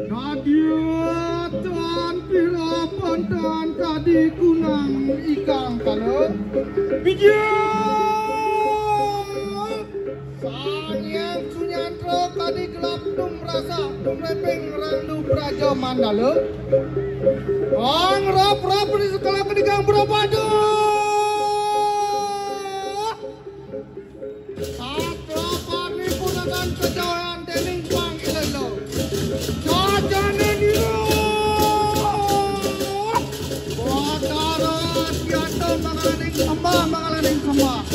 Nadia tuan pila pandan tadi kunang ikan kalau bijak sanyang sunyantro tadi gelap tum rasa tum repeng randu praja mandala ang rap di sekolah kedigang berabadu satu pani punakan kejauhan tening bang ilelo jajane diro bodarat tiada mangalaning kembang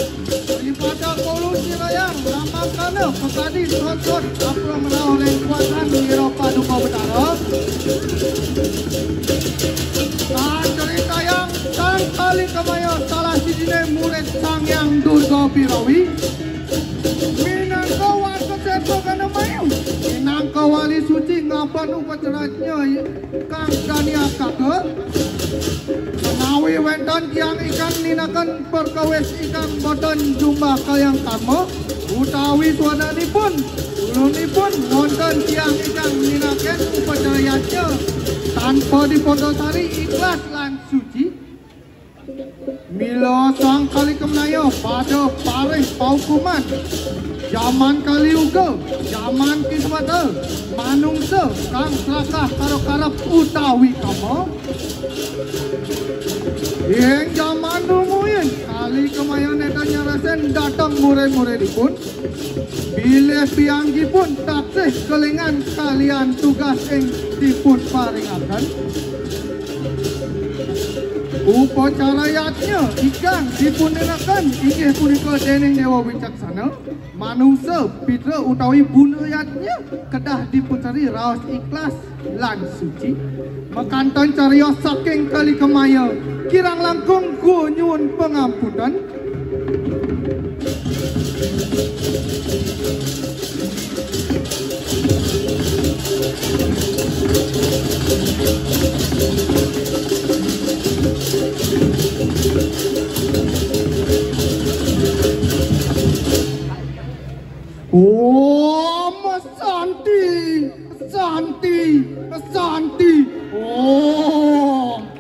daripada kolusi rayang lambang kana pesadi sonson apa menau reng kuatan di Eropa duka betara cerita yang sang kali kemaya salah sijine murid sang yang Durga Pirawi minangka warga seto kana mayu minangka wali suci ngapan upacaranya kang dania kake menawi wenten tiang ikan ninakan perkawis ikan boten jumlah kayang karma utawi suadanipun ulunipun wonten tiang ikan ninakan upacaranya tanpa dipondosari ikhlas lan suci mila sang kali kemenayo pada paring paukuman zaman kali uga zaman kiswata manungsa kang selakah karo karep utawi kama yang zaman rumuyin kali kemayan netanya rasen datang murid-muridipun bilih piyangipun taksih kelingan kalian tugas ing dipun paringaken upacara yatnya ikan dipuniraken inggih punika dening Dewa Wicaksana manungsa pitra utawi bunayatnya kedah dipuncari raos ikhlas lan suci mekanton cariyos saking kali kemaya kirang langkung nyuwun pangampunan oh Mas Santi oh